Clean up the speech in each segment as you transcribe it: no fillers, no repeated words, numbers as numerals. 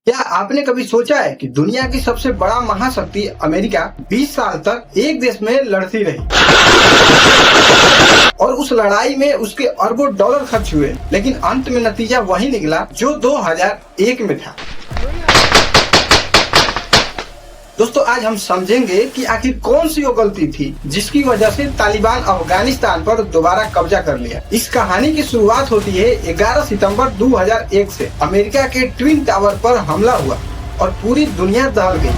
क्या आपने कभी सोचा है कि दुनिया की सबसे बड़ा महाशक्ति अमेरिका 20 साल तक एक देश में लड़ती रही और उस लड़ाई में उसके अरबों डॉलर खर्च हुए, लेकिन अंत में नतीजा वही निकला जो 2001 में था। दोस्तों, आज हम समझेंगे कि आखिर कौन सी वो गलती थी जिसकी वजह से तालिबान अफगानिस्तान पर दोबारा कब्जा कर लिया। इस कहानी की शुरुआत होती है 11 सितंबर 2001 से। अमेरिका के ट्विन टावर पर हमला हुआ और पूरी दुनिया दहल गई।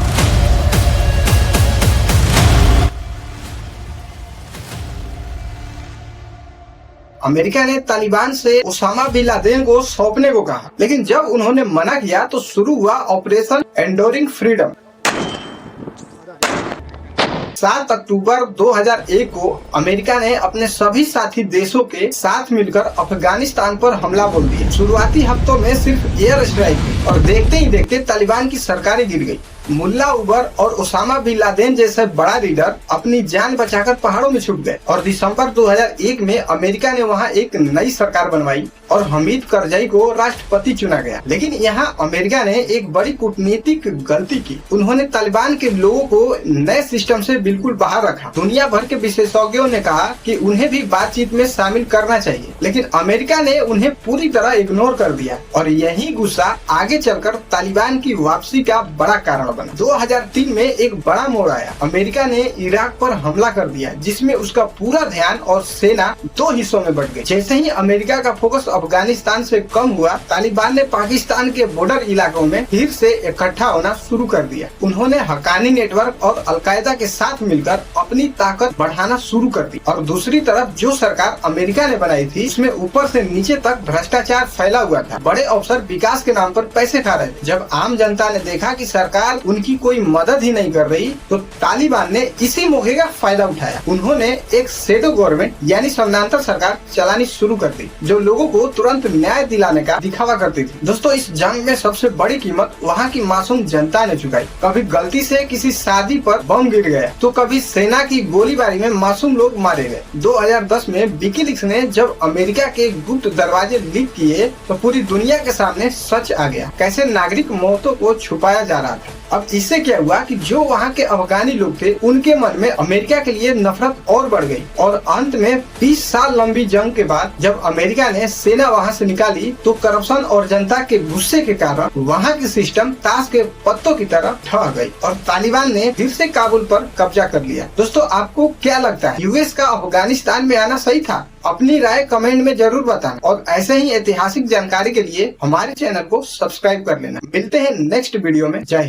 अमेरिका ने तालिबान से ओसामा बिन लादेन को सौंपने को कहा, लेकिन जब उन्होंने मना किया तो शुरू हुआ ऑपरेशन एंडोरिंग फ्रीडम। 7 अक्टूबर 2001 को अमेरिका ने अपने सभी साथी देशों के साथ मिलकर अफगानिस्तान पर हमला बोल दिया। शुरुआती हफ्तों में सिर्फ एयर स्ट्राइक हुई और देखते ही देखते तालिबान की सरकारें गिर गई। मुल्ला उबर और ओसामा बिन लादेन जैसे बड़ा लीडर अपनी जान बचाकर पहाड़ों में छुप गए और दिसंबर 2001 में अमेरिका ने वहां एक नई सरकार बनवाई और हमीद करजई को राष्ट्रपति चुना गया। लेकिन यहाँ अमेरिका ने एक बड़ी कूटनीतिक गलती की। उन्होंने तालिबान के लोगों को नए सिस्टम से बिल्कुल बाहर रखा। दुनिया भर के विशेषज्ञों ने कहा कि उन्हें भी बातचीत में शामिल करना चाहिए, लेकिन अमेरिका ने उन्हें पूरी तरह इग्नोर कर दिया और यही गुस्सा आगे चलकर तालिबान की वापसी का बड़ा कारण बना। 2003 में एक बड़ा मोड़ आया। अमेरिका ने इराक पर हमला कर दिया, जिसमें उसका पूरा ध्यान और सेना दो हिस्सों में बट गई। जैसे ही अमेरिका का फोकस अफगानिस्तान से कम हुआ, तालिबान ने पाकिस्तान के बॉर्डर इलाकों में फिर से इकट्ठा होना शुरू कर दिया। उन्होंने हक्कानी नेटवर्क और अलकायदा के साथ मिलकर अपनी ताकत बढ़ाना शुरू कर दी और दूसरी तरफ जो सरकार अमेरिका ने बनाई थी, उसमें ऊपर से नीचे तक भ्रष्टाचार फैला हुआ था। बड़े अफसर विकास के नाम पर पैसे खा रहे थे। जब आम जनता ने देखा कि सरकार उनकी कोई मदद ही नहीं कर रही, तो तालिबान ने इसी मौके का फायदा उठाया। उन्होंने एक शेडो गवर्नमेंट यानी समानांतर सरकार चलानी शुरू कर दी, जो लोगों को तुरंत न्याय दिलाने का दिखावा करती थी। दोस्तों, इस जंग में सबसे बड़ी कीमत वहाँ की मासूम जनता ने चुकाई। कभी गलती से किसी शादी पर बम गिर गया, तो कभी सेना की गोलीबारी में मासूम लोग मारे गए। 2010 में विकीलीक्स ने जब अमेरिका के गुप्त दरवाजे लीक किए, तो पूरी दुनिया के सामने सच आ गया, कैसे नागरिक मौतों को छुपाया जा रहा था। अब इससे क्या हुआ कि जो वहाँ के अफगानी लोग थे, उनके मन में अमेरिका के लिए नफरत और बढ़ गई और अंत में 20 साल लंबी जंग के बाद जब अमेरिका ने सेना वहाँ से निकाली, तो करप्शन और जनता के गुस्से के कारण वहाँ की सिस्टम ताश के पत्तों की तरह ढह गई और तालिबान ने फिर से काबुल पर कब्जा कर लिया। दोस्तों, आपको क्या लगता है, यूएस का अफगानिस्तान में आना सही था? अपनी राय कमेंट में जरूर बताना और ऐसे ही ऐतिहासिक जानकारी के लिए हमारे चैनल को सब्सक्राइब कर लेना। मिलते हैं नेक्स्ट वीडियो में। जय हिंद।